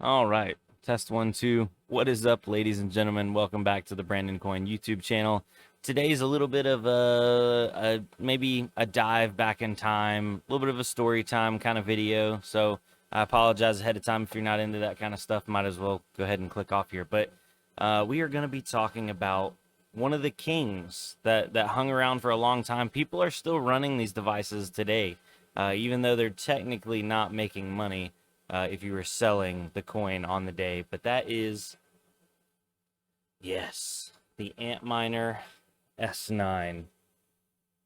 All right, test 1 2. What is up, ladies and gentlemen? Welcome back to the Brandon Coin YouTube channel. Today's a little bit of maybe a dive back in time, a little bit of a story time kind of video. So I apologize ahead of time if you're not into that kind of stuff. Might as well go ahead and click off here. But we are going to be talking about one of the kings that hung around for a long time. People are still running these devices today, even though they're technically not making money. If you were selling the coin on the day. But that is, yes, the Antminer S9.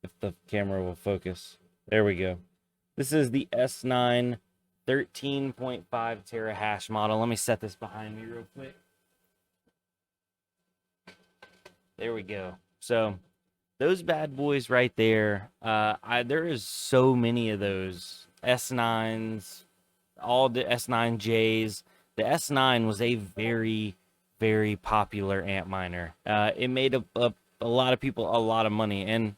If the camera will focus. There we go. This is the S9 13.5 terahash model. Let me set this behind me real quick. There we go. So those bad boys right there, there is so many of those S9s, all the S9Js. The S9 was a very, very popular Antminer. It made a lot of people a lot of money. And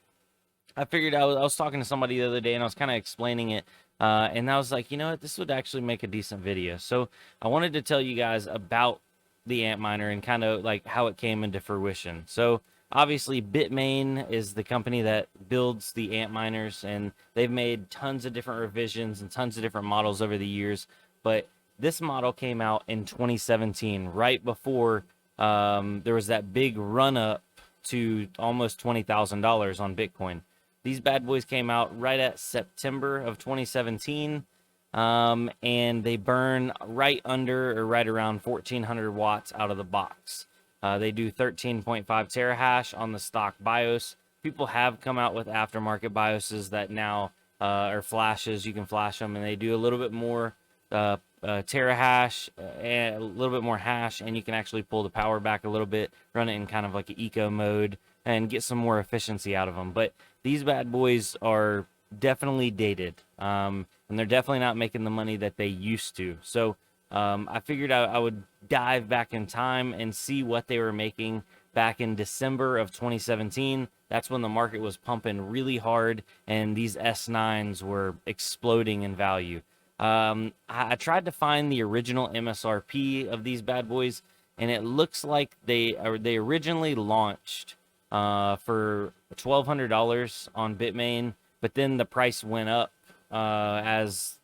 I figured I was talking to somebody the other day and I was kind of explaining it. And I was like, you know what, this would actually make a decent video. So I wanted to tell you guys about the Antminer and kind of like how it came into fruition. So obviously Bitmain is the company that builds the Antminers, and they've made tons of different revisions and tons of different models over the years. But this model came out in 2017, right before there was that big run up to almost $20,000 on Bitcoin. These bad boys came out right at September of 2017. And they burn right under or right around 1400 watts out of the box. They do 13.5 terahash on the stock BIOS. People have come out with aftermarket BIOSes that now are flashes. You can flash them, and they do a little bit more terahash, and a little bit more hash, and you can actually pull the power back a little bit, run it in kind of like an eco mode, and get some more efficiency out of them. But these bad boys are definitely dated, and they're definitely not making the money that they used to. So I figured I would dive back in time and see what they were making back in December of 2017. That's when the market was pumping really hard, and these S9s were exploding in value. I tried to find the original MSRP of these bad boys, and it looks like they originally launched for $1,200 on Bitmain, but then the price went up as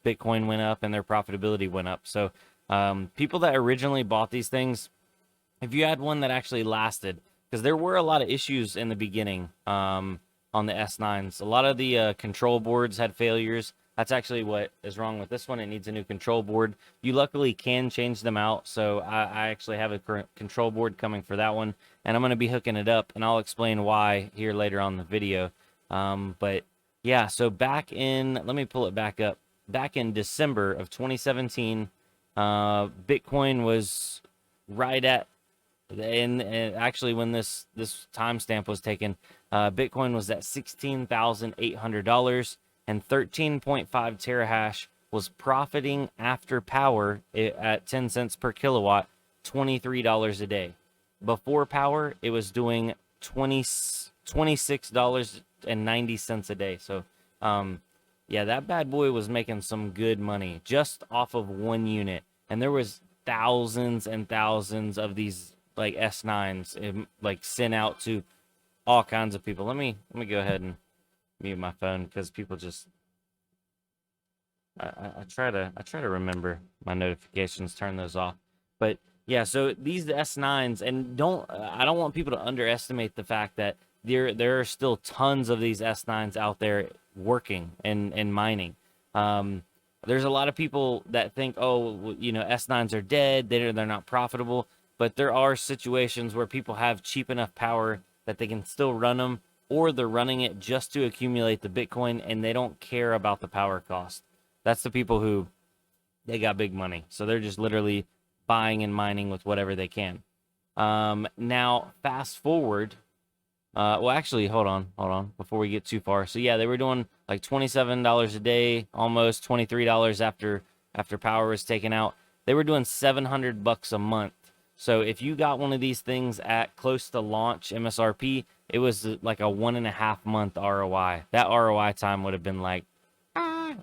Bitcoin went up and their profitability went up. So people that originally bought these things, if you had one that actually lasted, because there were a lot of issues in the beginning on the S9s. A lot of the control boards had failures. That's actually what is wrong with this one. It needs a new control board. You luckily can change them out, so I actually have a current control board coming for that one, and I'm going to be hooking it up, and I'll explain why here later on in the video. But yeah, so let me pull it back up. Back in December of 2017, Bitcoin was right at, and actually when this timestamp was taken, Bitcoin was at $16,800, and 13.5 terahash was profiting after power at 10 cents per kilowatt, $23 a day. Before power, it was doing $26.90 a day. So yeah, that bad boy was making some good money just off of one unit, and there was thousands and thousands of these like S9s like sent out to all kinds of people. Let me go ahead and mute my phone, because people just I try to remember my notifications, turn those off. But yeah, so these S9s, and I don't want people to underestimate the fact that there are still tons of these S9s out there working and mining. There's a lot of people that think, oh, S9s are dead, they're not profitable, but there are situations where people have cheap enough power that they can still run them, or they're running it just to accumulate the Bitcoin, and they don't care about the power cost. That's the people who, they got big money, so they're just literally buying and mining with whatever they can. Now, fast forward. Well, actually, hold on, before we get too far. So yeah, they were doing like $27 a day, almost $23 after power was taken out. They were doing $700 a month. So if you got one of these things at close to launch MSRP, it was like a 1.5 month ROI. That ROI time would have been like,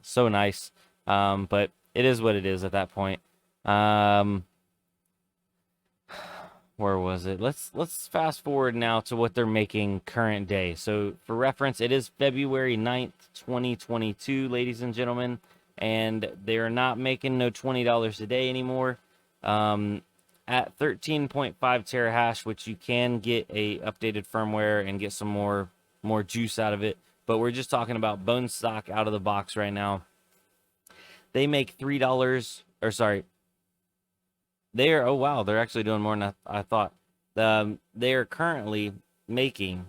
so nice. But it is what it is at that point. Um, where was it? Let's fast forward now to what they're making current day. So for reference, it is February 9th, 2022, ladies and gentlemen, and they're not making no $20 a day anymore. At 13.5 terahash, which you can get a updated firmware and get some more juice out of it, but we're just talking about bone stock out of the box right now. They make $3, or sorry, oh wow, they're actually doing more than I thought. They are currently making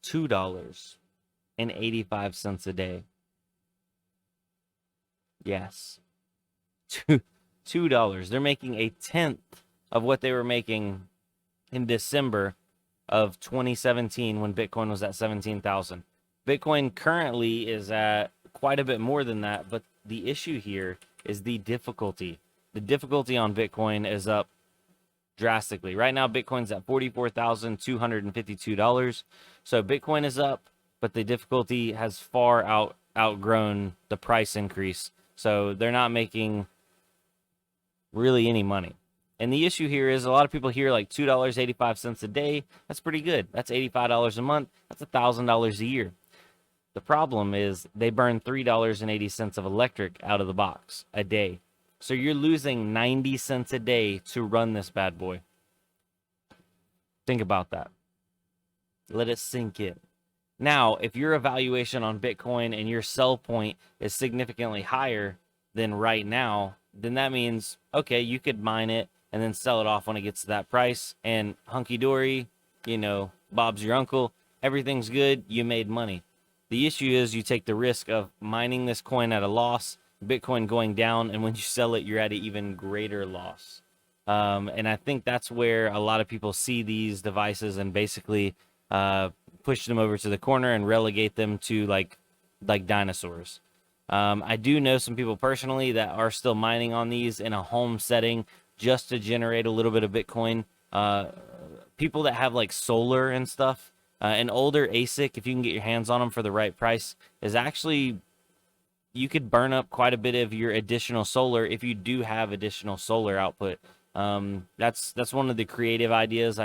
$2.85 a day. Yes, $2. They're making a tenth of what they were making in December of 2017 when Bitcoin was at 17,000. Bitcoin currently is at quite a bit more than that, but the issue here is the difficulty. The difficulty on Bitcoin is up drastically. Right now, Bitcoin's at $44,252. So Bitcoin is up, but the difficulty has far outgrown the price increase. So they're not making really any money. And the issue here is a lot of people hear like $2.85 a day. That's pretty good. That's $85 a month. That's $1,000 a year. The problem is they burn $3.80 of electric out of the box a day. So you're losing 90 cents a day to run this bad boy. Think about that. Let it sink in. Now, if your evaluation on Bitcoin and your sell point is significantly higher than right now, then that means, okay, you could mine it and then sell it off when it gets to that price, and hunky-dory, you know, Bob's your uncle, everything's good, you made money. The issue is you take the risk of mining this coin at a loss, Bitcoin going down, and when you sell it, you're at an even greater loss. And I think that's where a lot of people see these devices and basically push them over to the corner and relegate them to like dinosaurs. I do know some people personally that are still mining on these in a home setting just to generate a little bit of Bitcoin. People that have like solar and stuff, an older ASIC, if you can get your hands on them for the right price, is actually, you could burn up quite a bit of your additional solar if you do have additional solar output. That's one of the creative ideas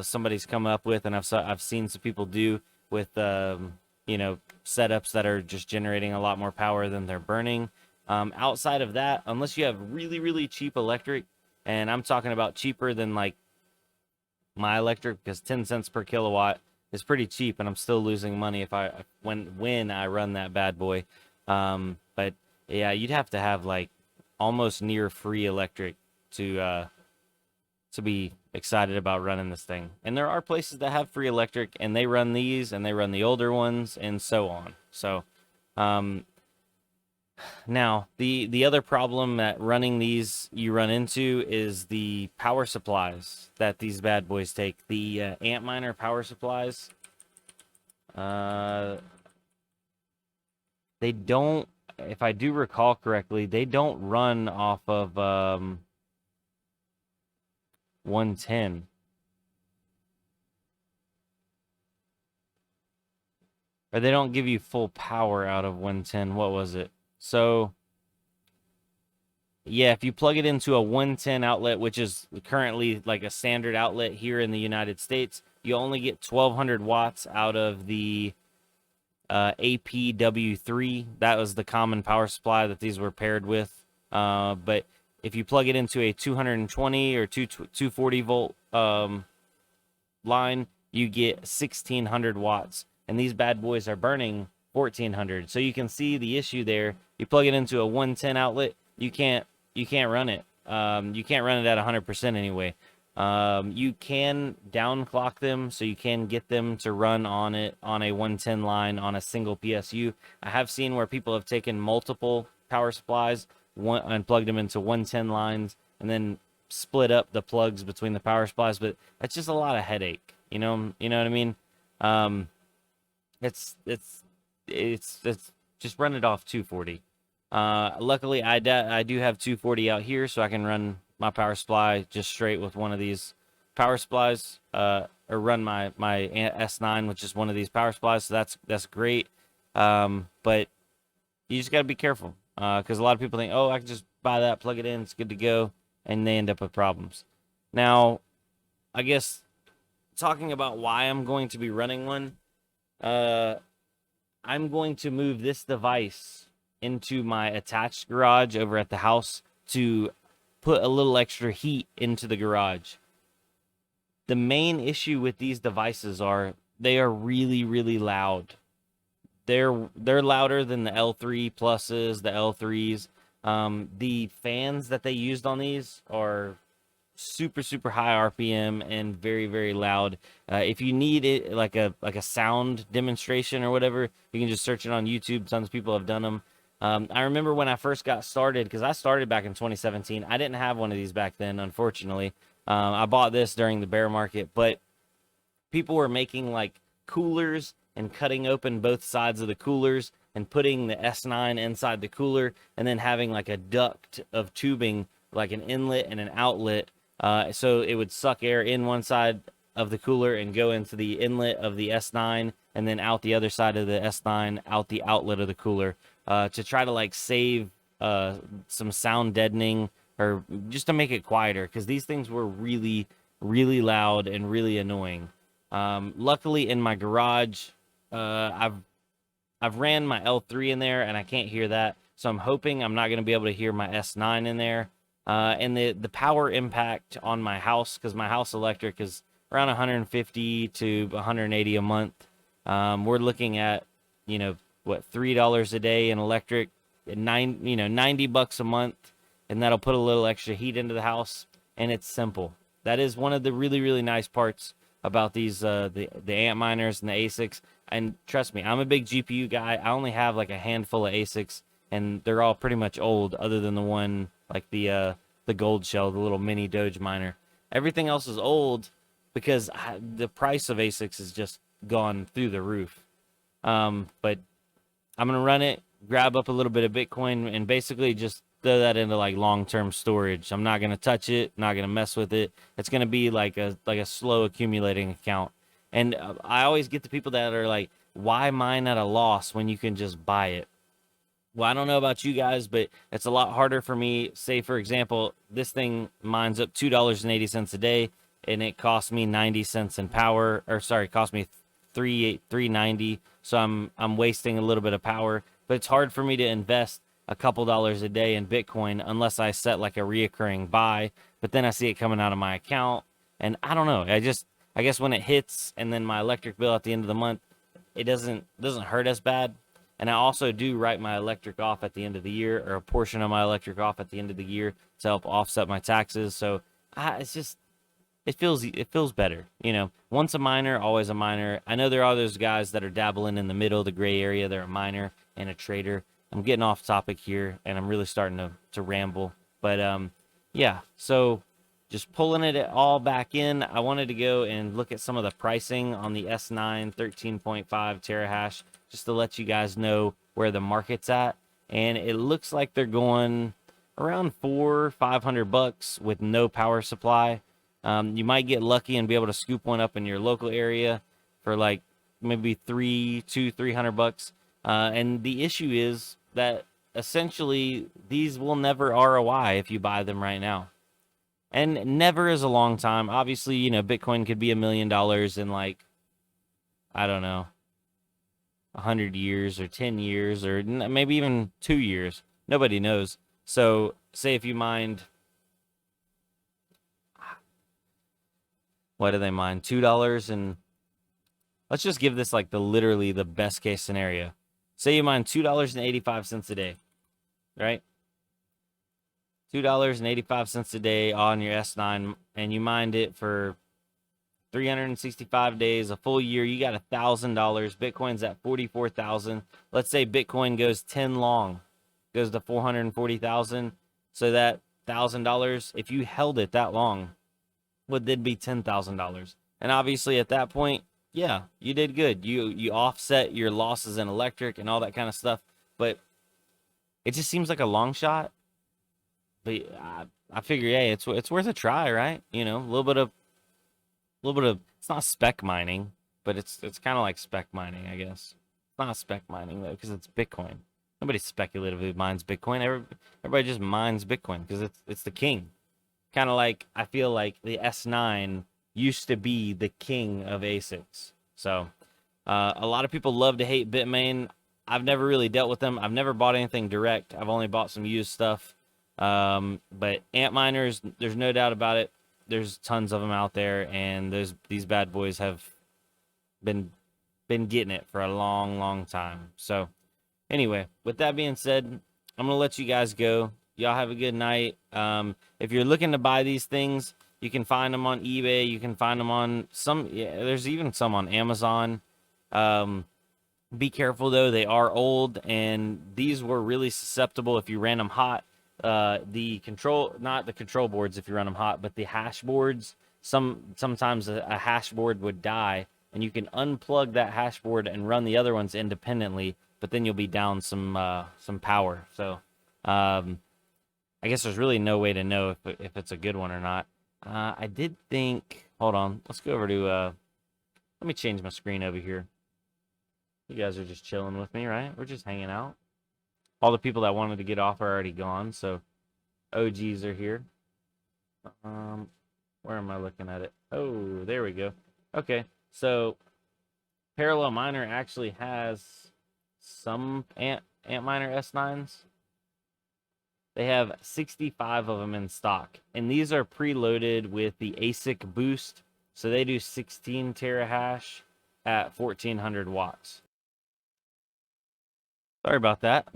somebody's come up with, and I've seen some people do with you know, setups that are just generating a lot more power than they're burning. Outside of that, unless you have really, really cheap electric, and I'm talking about cheaper than like my electric, because 10 cents per kilowatt is pretty cheap, and I'm still losing money when I run that bad boy. But yeah, you'd have to have like almost near free electric to be excited about running this thing. And there are places that have free electric, and they run these, and they run the older ones, and so on. So, now, the other problem that running these you run into is the power supplies that these bad boys take. The Antminer power supplies, they don't, if I do recall correctly, they don't run off of 110. Or they don't give you full power out of 110. What was it? So, yeah, if you plug it into a 110 outlet, which is currently like a standard outlet here in the United States, you only get 1,200 watts out of the APW3. That was the common power supply that these were paired with. But if you plug it into a 220 or 240 volt line, you get 1,600 watts. And these bad boys are burning 1,400. So you can see the issue there. You plug it into a 110 outlet, you can't run it. You can't run it at 100% anyway. You can downclock them, so you can get them to run on it on a 110 line on a single PSU. I have seen where people have taken multiple power supplies and plugged them into 110 lines and then split up the plugs between the power supplies, but that's just a lot of headache. You know what I mean? It's just run it off 240. Luckily, I do have 240 out here, so I can run my power supply just straight with one of these power supplies, or run my S9, which is one of these power supplies. So that's great. But you just got to be careful. because a lot of people think, oh, I can just buy that, plug it in, it's good to go, and they end up with problems. Now, I guess talking about why I'm going to be running one, I'm going to move this device into my attached garage over at the house to put a little extra heat into the garage. The main issue with these devices are they are really, really loud. They're louder than the L3 pluses, the L3s. The fans that they used on these are super, super high RPM and very, very loud. If you need it like a sound demonstration or whatever, you can just search it on YouTube. Tons of people have done them. I remember when I first got started, because I started back in 2017. I didn't have one of these back then, unfortunately. I bought this during the bear market, but people were making like coolers and cutting open both sides of the coolers and putting the S9 inside the cooler and then having like a duct of tubing, like an inlet and an outlet. So it would suck air in one side of the cooler and go into the inlet of the S9 and then out the other side of the S9, out the outlet of the cooler, to try to like save some sound deadening or just to make it quieter, because these things were really, really loud and really annoying. Luckily in my garage, I've ran my L3 in there and I can't hear that. So I'm hoping I'm not going to be able to hear my S9 in there. And the power impact on my house, because my house electric is around 150 to 180 a month. We're looking at, what, $3 a day in electric, $90 a month, and that'll put a little extra heat into the house. And it's simple. That is one of the really, really nice parts about these the Antminers and the Asics. And trust me, I'm a big GPU guy. I only have like a handful of Asics, and they're all pretty much old, other than the one like the gold shell, the little mini Doge miner. Everything else is old because the price of Asics has just gone through the roof. But I'm gonna run it, grab up a little bit of Bitcoin, and basically just throw that into like long-term storage. I'm not gonna touch it, not gonna mess with it. It's gonna be like a slow accumulating account. And I always get the people that are like, why mine at a loss when you can just buy it? Well, I don't know about you guys, but it's a lot harder for me. Say, for example, this thing mines up $2.80 a day, and it costs me 90 cents in power, or sorry, it cost me $3.90. So I'm wasting a little bit of power. But it's hard for me to invest a couple dollars a day in Bitcoin unless I set like a reoccurring buy. But then I see it coming out of my account, and I don't know. I guess when it hits, and then my electric bill at the end of the month, it doesn't hurt as bad. And I also do write my electric off at the end of the year, or a portion of my electric off at the end of the year to help offset my taxes. So it feels better. Once a miner, always a miner. I know there are those guys that are dabbling in the middle, the gray area. They're a miner and a trader. I'm getting off topic here, and I'm really starting to ramble. But yeah, so just pulling it all back in, I wanted to go and look at some of the pricing on the S9 13.5 terahash, just to let you guys know where the market's at. And it looks like they're going around $400-500 with no power supply. You might get lucky and be able to scoop one up in your local area for like maybe $300. And the issue is that essentially these will never ROI if you buy them right now. And never is a long time. Obviously, Bitcoin could be $1 million in like, I don't know, 100 years or 10 years or maybe even 2 years. Nobody knows. So say if you mined, what do they mine? $2, and let's just give this like literally the best case scenario. Say you mine $2.85 a day, right? $2.85 a day on your S9, and you mined it for 365 days, a full year. You got $1,000. Bitcoin's at 44,000. Let's say Bitcoin goes 10 long, goes to 440,000. So that $1,000, if you held it that long, would then be $10,000. And obviously at that point, yeah, you did good. You offset your losses in electric and all that kind of stuff. But it just seems like a long shot. But I figure, hey, it's worth a try, right? A little bit of. It's not spec mining, but it's kind of like spec mining, I guess. It's not spec mining though, because it's Bitcoin. Nobody speculatively mines Bitcoin. Everybody just mines Bitcoin because it's the king. Kind of like I feel like the S9 used to be the king of Asics. So a lot of people love to hate Bitmain. I've never really dealt with them. I've never bought anything direct. I've only bought some used stuff. But Antminers, there's no doubt about it. There's tons of them out there, and these bad boys have been getting it for a long, long time. So anyway, with that being said, I'm gonna let you guys go. Y'all have a good night. If you're looking to buy these things, you can find them on eBay. You can find them on there's even some on Amazon. Be careful though, they are old, and these were really susceptible if you ran them hot. Not the control boards if you run them hot, but the hash boards. Sometimes a hash board would die, and you can unplug that hash board and run the other ones independently, but then you'll be down some power. So I guess there's really no way to know if it's a good one or not. I did think, hold on, let's go over to let me change my screen over here. You guys are just chilling with me, right? We're just hanging out. All the people that wanted to get off are already gone, so OGs are here. Where am I looking at it? Oh, there we go. Okay, so Parallel Miner actually has some Antminer S9s. They have 65 of them in stock, and these are preloaded with the Asic boost, so they do 16 terahash at 1400 watts. Sorry about that.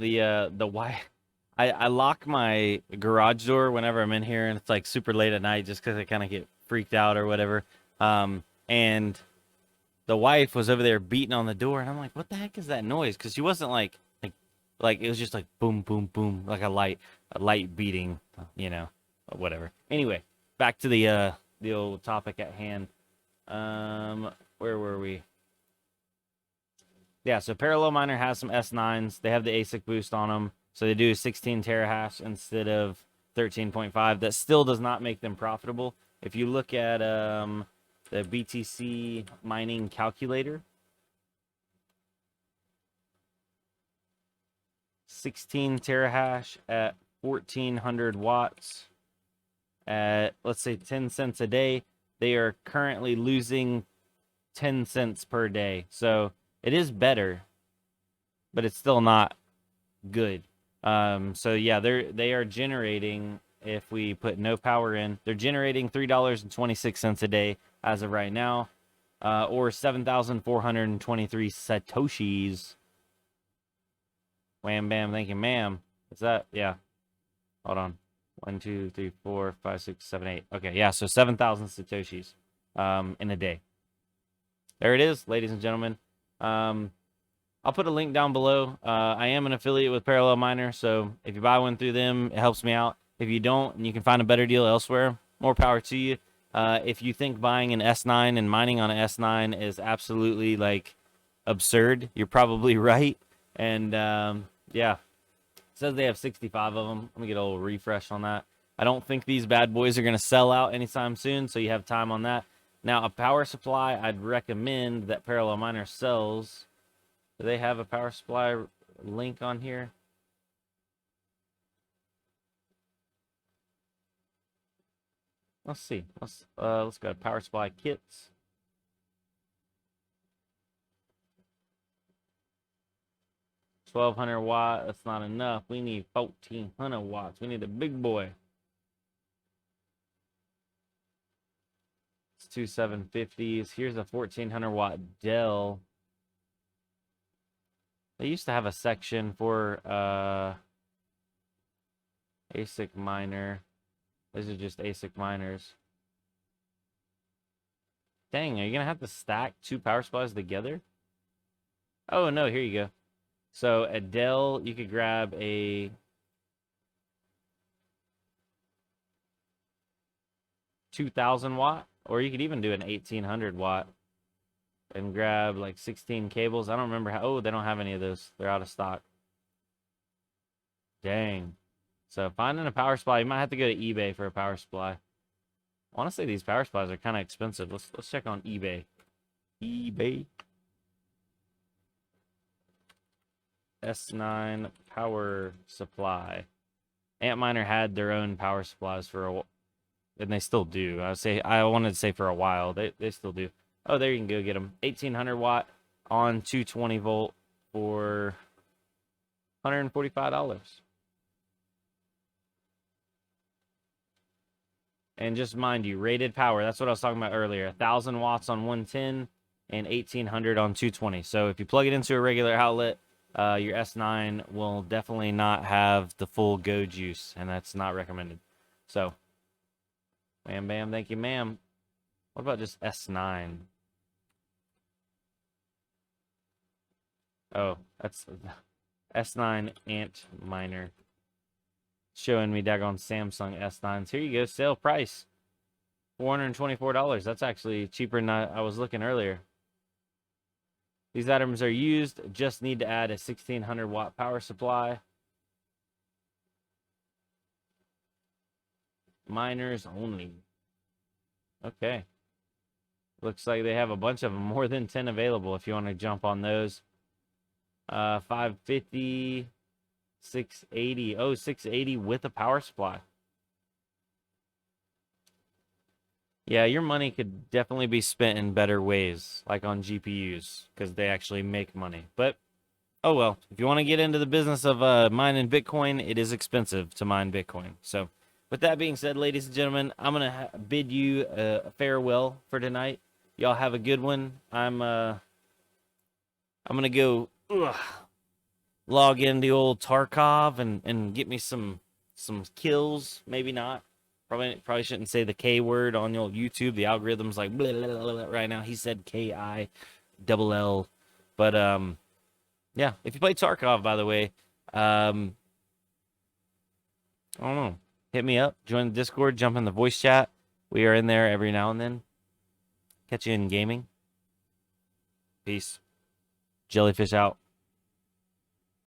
I lock my garage door whenever I'm in here, and it's like super late at night just because I kind of get freaked out or whatever. And the wife was over there beating on the door, and I'm like, "What the heck is that noise?" Because she wasn't like it was just like boom, boom, boom, like a light beating, whatever. Anyway, back to the old topic at hand. Where were we? Yeah, so Parallel Miner has some S9s. They have the ASIC boost on them, so they do 16 terahash instead of 13.5. That still does not make them profitable. If you look at the BTC mining calculator, 16 terahash at 1400 watts at, let's say, 10 cents a day, they are currently losing 10 cents per day. So it is better, but it's still not good. So yeah, they are generating, if we put no power in, they're generating $3.26 a day as of right now, or 7,423 satoshis. Wham bam, thank you, ma'am. Is that? Yeah. Hold on. 1, 2, 3, 4, 5, 6, 7, 8. Okay, yeah, so 7,000 satoshis in a day. There it is, ladies and gentlemen. I'll put a link down below. I am an affiliate with Parallel Miner, so if you buy one through them, it helps me out. If you don't, and you can find a better deal elsewhere, more power to you. If you think buying an S9 and mining on an S9 is absolutely, like, absurd, you're probably right. And, yeah, it says they have 65 of them. Let me get a little refresh on that. I don't think these bad boys are going to sell out anytime soon, so you have time on that. Now, a power supply, I'd recommend that Parallel Miner sells. Do they have a power supply link on here? Let's see. Let's go to power supply kits. $1,200 that's not enough. We need 1,400 watts. We need a big boy. It's 2,750s. Here's a 1,400 watt Dell. They used to have a section for ASIC miner. These are just ASIC miners. Dang, are you gonna have to stack 2 power supplies together? Oh no, here you go. So at Dell, you could grab a 2,000 watt, or you could even do an 1,800 watt and grab like 16 cables. I don't remember how. Oh, they don't have any of those. They're out of stock. Dang. So finding a power supply, you might have to go to eBay for a power supply. I want to say these power supplies are kind of expensive. Let's check on eBay. eBay. S9 power supply. Antminer had their own power supplies for a while, and they still do. I wanted to say for a while. They still do. Oh, there you can go get them. 1800 watt on 220 volt for $145. And just mind you, rated power. That's what I was talking about earlier. 1,000 watts on 110 and 1,800 on 220. So if you plug it into a regular outlet, your S9 will definitely not have the full go juice, and that's not recommended. So, bam, bam, thank you, ma'am. What about just S9? Oh, that's S9 AntMiner. Showing me daggone Samsung S9s. Here you go, sale price. $424. That's actually cheaper than I was looking earlier. These items are used. Just need to add a 1,600 watt power supply. Miners only. Okay. Looks like they have a bunch of them, more than 10 available if you want to jump on those. 550, 680. Oh, 680 with a power supply. Yeah, your money could definitely be spent in better ways, like on GPUs, because they actually make money. But, oh well, if you want to get into the business of mining Bitcoin, it is expensive to mine Bitcoin. So, with that being said, ladies and gentlemen, I'm going to bid you a farewell for tonight. Y'all have a good one. I'm going to go log in the old Tarkov and get me some kills. Maybe not. Probably shouldn't say the K word on your YouTube. The algorithm's like blah, blah, blah, blah, right now. He said KILL. But yeah, if you play Tarkov, by the way, I don't know. Hit me up, join the Discord, jump in the voice chat. We are in there every now and then. Catch you in gaming. Peace. Jellyfish out.